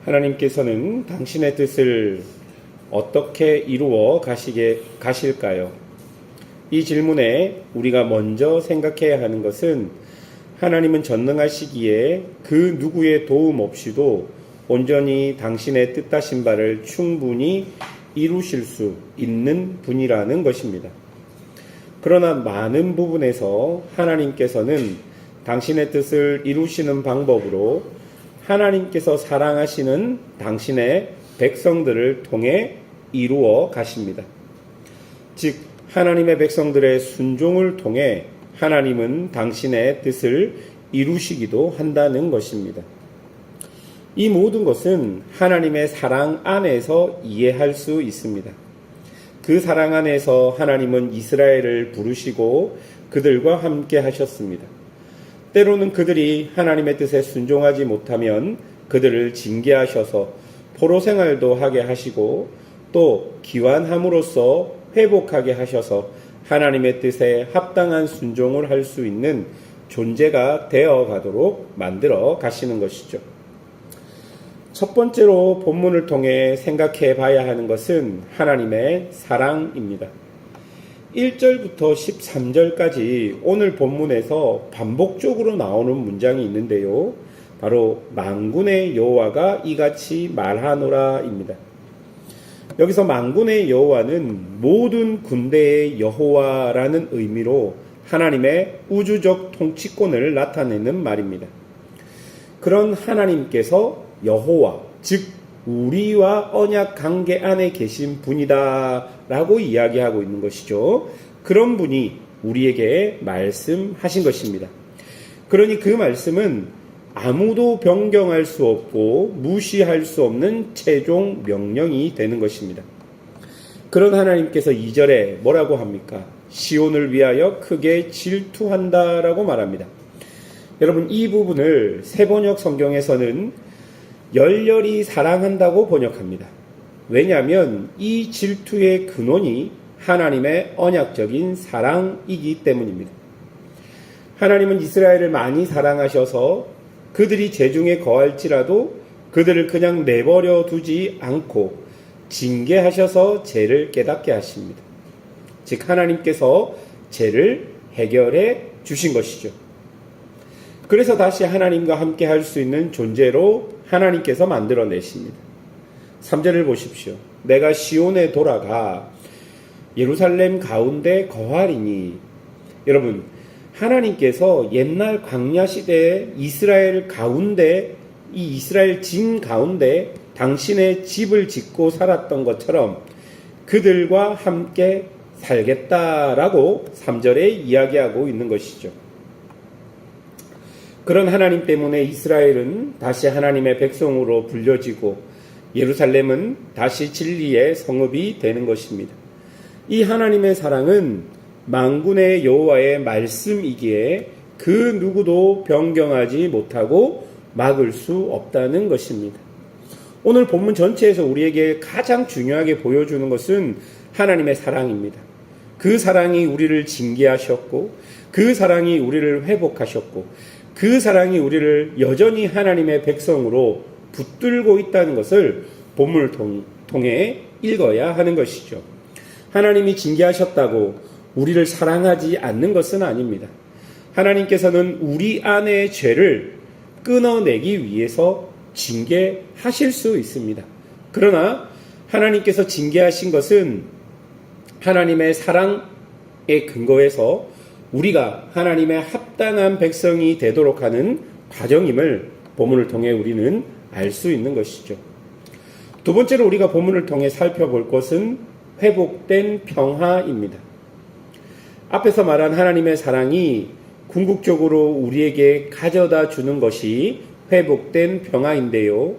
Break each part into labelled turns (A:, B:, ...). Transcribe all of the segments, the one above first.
A: 하나님께서는 당신의 뜻을 어떻게 이루어 가실까요? 이 질문에 우리가 먼저 생각해야 하는 것은 하나님은 전능하시기에 그 누구의 도움 없이도 온전히 당신의 뜻하신 바를 충분히 이루실 수 있는 분이라는 것입니다. 그러나 많은 부분에서 하나님께서는 당신의 뜻을 이루시는 방법으로 하나님께서 사랑하시는 당신의 백성들을 통해 이루어 가십니다. 즉 하나님의 백성들의 순종을 통해 하나님은 당신의 뜻을 이루시기도 한다는 것입니다. 이 모든 것은 하나님의 사랑 안에서 이해할 수 있습니다. 그 사랑 안에서 하나님은 이스라엘을 부르시고 그들과 함께 하셨습니다. 때로는 그들이 하나님의 뜻에 순종하지 못하면 그들을 징계하셔서 포로 생활도 하게 하시고 또 기환함으로써 회복하게 하셔서 하나님의 뜻에 합당한 순종을 할 수 있는 존재가 되어 가도록 만들어 가시는 것이죠. 첫 번째로 본문을 통해 생각해 봐야 하는 것은 하나님의 사랑입니다. 1절부터 13절까지 오늘 본문에서 반복적으로 나오는 문장이 있는데요. 바로 만군의 여호와가 이같이 말하노라입니다. 여기서 만군의 여호와는 모든 군대의 여호와라는 의미로 하나님의 우주적 통치권을 나타내는 말입니다. 그런 하나님께서 여호와, 즉 우리와 언약 관계 안에 계신 분이다 라고 이야기하고 있는 것이죠. 그런 분이 우리에게 말씀하신 것입니다. 그러니 그 말씀은 아무도 변경할 수 없고 무시할 수 없는 최종 명령이 되는 것입니다. 그런 하나님께서 2절에 뭐라고 합니까? 시온을 위하여 크게 질투한다라고 말합니다. 여러분, 이 부분을 세번역 성경에서는 열렬히 사랑한다고 번역합니다. 왜냐하면 이 질투의 근원이 하나님의 언약적인 사랑이기 때문입니다. 하나님은 이스라엘을 많이 사랑하셔서 그들이 죄중에 거할지라도 그들을 그냥 내버려 두지 않고 징계하셔서 죄를 깨닫게 하십니다. 즉 하나님께서 죄를 해결해 주신 것이죠. 그래서 다시 하나님과 함께 할 수 있는 존재로 하나님께서 만들어내십니다. 3절을 보십시오. 내가 시온에 돌아가 예루살렘 가운데 거하리니. 여러분, 하나님께서 옛날 광야 시대에 이스라엘 가운데, 이 이스라엘 진 가운데 당신의 집을 짓고 살았던 것처럼 그들과 함께 살겠다라고 3절에 이야기하고 있는 것이죠. 그런 하나님 때문에 이스라엘은 다시 하나님의 백성으로 불려지고 예루살렘은 다시 진리의 성읍이 되는 것입니다. 이 하나님의 사랑은 만군의 여호와의 말씀이기에 그 누구도 변경하지 못하고 막을 수 없다는 것입니다. 오늘 본문 전체에서 우리에게 가장 중요하게 보여주는 것은 하나님의 사랑입니다. 그 사랑이 우리를 징계하셨고 그 사랑이 우리를 회복하셨고 그 사랑이 우리를 여전히 하나님의 백성으로 붙들고 있다는 것을 본문을 통해 읽어야 하는 것이죠. 하나님이 징계하셨다고 우리를 사랑하지 않는 것은 아닙니다. 하나님께서는 우리 안의 죄를 끊어내기 위해서 징계하실 수 있습니다. 그러나 하나님께서 징계하신 것은 하나님의 사랑에 근거해서 우리가 하나님의 합당한 백성이 되도록 하는 과정임을 본문을 통해 우리는 알 수 있는 것이죠. 두 번째로 우리가 본문을 통해 살펴볼 것은 회복된 평화입니다. 앞에서 말한 하나님의 사랑이 궁극적으로 우리에게 가져다 주는 것이 회복된 평화인데요.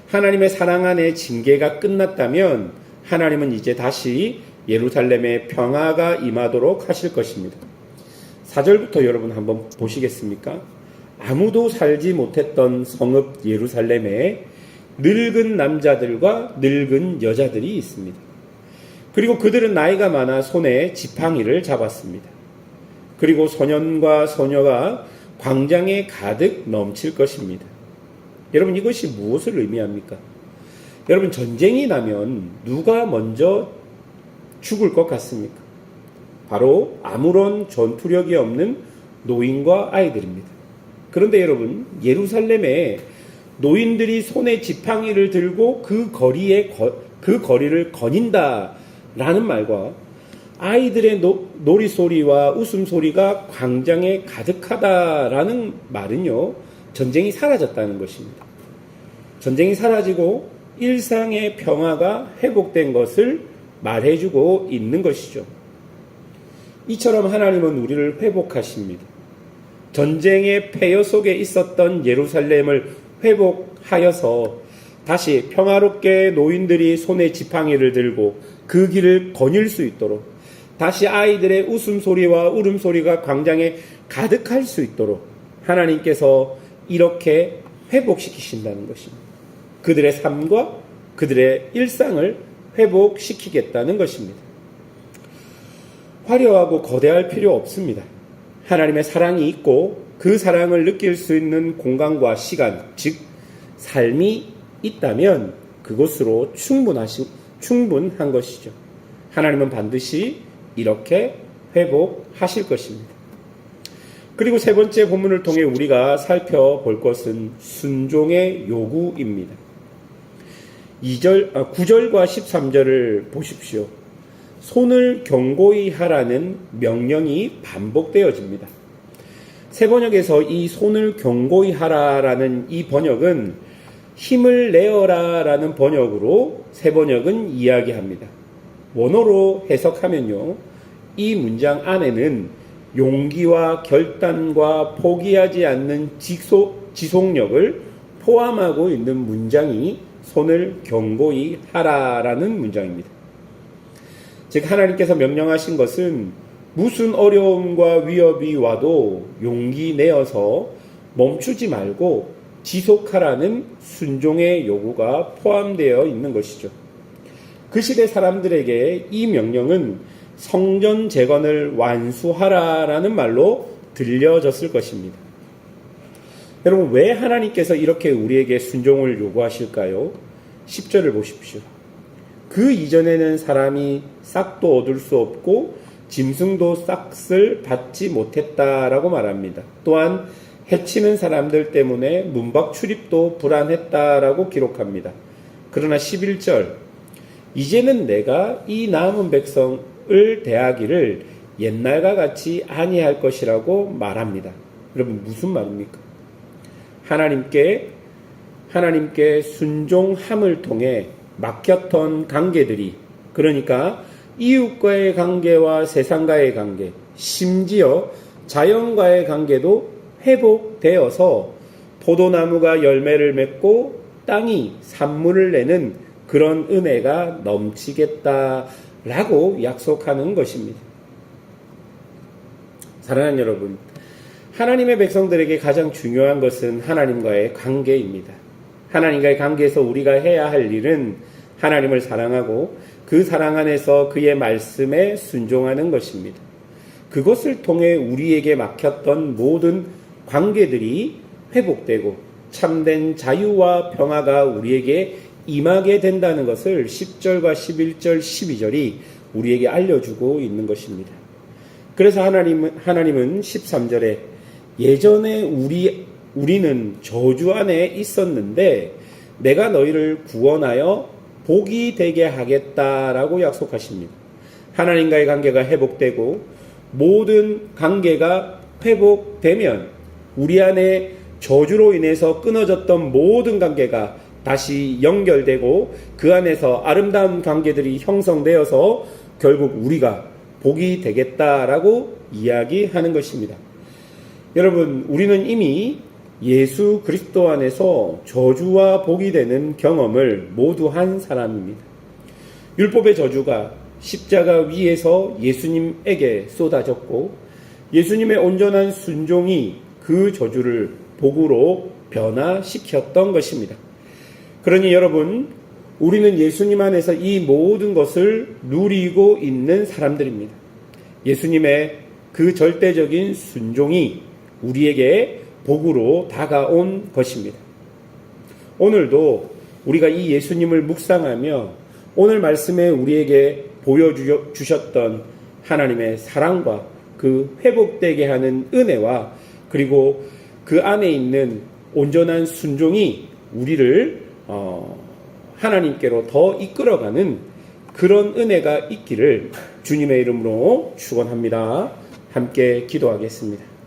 A: 하나님의 사랑 안에 징계가 끝났다면 하나님은 이제 다시 예루살렘에 평화가 임하도록 하실 것입니다. 4절부터 여러분 한번 보시겠습니까? 아무도 살지 못했던 성읍 예루살렘에 늙은 남자들과 늙은 여자들이 있습니다. 그리고 그들은 나이가 많아 손에 지팡이를 잡았습니다. 그리고 소년과 소녀가 광장에 가득 넘칠 것입니다. 여러분, 이것이 무엇을 의미합니까? 여러분, 전쟁이 나면 누가 먼저 죽을 것 같습니까? 바로 아무런 전투력이 없는 노인과 아이들입니다. 그런데 여러분, 예루살렘에 노인들이 손에 지팡이를 들고 그 거리를 거닌다라는 말과 아이들의 놀이소리와 웃음소리가 광장에 가득하다라는 말은요, 전쟁이 사라졌다는 것입니다. 전쟁이 사라지고 일상의 평화가 회복된 것을 말해주고 있는 것이죠. 이처럼 하나님은 우리를 회복하십니다. 전쟁의 폐허 속에 있었던 예루살렘을 회복하여서 다시 평화롭게 노인들이 손에 지팡이를 들고 그 길을 거닐 수 있도록, 다시 아이들의 웃음소리와 울음소리가 광장에 가득할 수 있도록 하나님께서 이렇게 회복시키신다는 것입니다. 그들의 삶과 그들의 일상을 회복시키겠다는 것입니다. 화려하고 거대할 필요 없습니다. 하나님의 사랑이 있고 그 사랑을 느낄 수 있는 공간과 시간, 즉 삶이 있다면 그것으로 충분한 것이죠. 하나님은 반드시 이렇게 회복하실 것입니다. 그리고 세 번째 본문을 통해 우리가 살펴볼 것은 순종의 요구입니다. 9절과 13절을 보십시오. 손을 견고히 하라는 명령이 반복되어집니다. 새 번역에서 이 손을 견고히 하라라는 이 번역은 힘을 내어라 라는 번역으로 새 번역은 이야기합니다. 원어로 해석하면요, 이 문장 안에는 용기와 결단과 포기하지 않는 지속력을 포함하고 있는 문장이 손을 견고히 하라라는 문장입니다. 즉 하나님께서 명령하신 것은 무슨 어려움과 위협이 와도 용기 내어서 멈추지 말고 지속하라는 순종의 요구가 포함되어 있는 것이죠. 그 시대 사람들에게 이 명령은 성전 재건을 완수하라라는 말로 들려졌을 것입니다. 여러분, 왜 하나님께서 이렇게 우리에게 순종을 요구하실까요? 10절을 보십시오. 그 이전에는 사람이 싹도 얻을 수 없고 짐승도 싹을 받지 못했다라고 말합니다. 또한 해치는 사람들 때문에 문밖 출입도 불안했다라고 기록합니다. 그러나 11절, 이제는 내가 이 남은 백성을 대하기를 옛날과 같이 아니할 것이라고 말합니다. 여러분, 무슨 말입니까? 하나님께 순종함을 통해 막혔던 관계들이, 그러니까 이웃과의 관계와 세상과의 관계, 심지어 자연과의 관계도 회복되어서 포도나무가 열매를 맺고 땅이 산물을 내는 그런 은혜가 넘치겠다라고 약속하는 것입니다. 사랑하는 여러분, 하나님의 백성들에게 가장 중요한 것은 하나님과의 관계입니다. 하나님과의 관계에서 우리가 해야 할 일은 하나님을 사랑하고 그 사랑 안에서 그의 말씀에 순종하는 것입니다. 그것을 통해 우리에게 막혔던 모든 관계들이 회복되고 참된 자유와 평화가 우리에게 임하게 된다는 것을 10절과 11절, 12절이 우리에게 알려주고 있는 것입니다. 그래서 하나님은 13절에 예전에 우리는 저주 안에 있었는데 내가 너희를 구원하여 복이 되게 하겠다라고 약속하십니다. 하나님과의 관계가 회복되고 모든 관계가 회복되면 우리 안에 저주로 인해서 끊어졌던 모든 관계가 다시 연결되고 그 안에서 아름다운 관계들이 형성되어서 결국 우리가 복이 되겠다라고 이야기하는 것입니다. 여러분, 우리는 이미 예수 그리스도 안에서 저주와 복이 되는 경험을 모두 한 사람입니다. 율법의 저주가 십자가 위에서 예수님에게 쏟아졌고 예수님의 온전한 순종이 그 저주를 복으로 변화시켰던 것입니다. 그러니 여러분, 우리는 예수님 안에서 이 모든 것을 누리고 있는 사람들입니다. 예수님의 그 절대적인 순종이 우리에게 복으로 다가온 것입니다. 오늘도 우리가 이 예수님을 묵상하며 오늘 말씀에 우리에게 보여주셨던 하나님의 사랑과 그 회복되게 하는 은혜와 그리고 그 안에 있는 온전한 순종이 우리를 하나님께로 더 이끌어가는 그런 은혜가 있기를 주님의 이름으로 축원합니다. 함께 기도하겠습니다.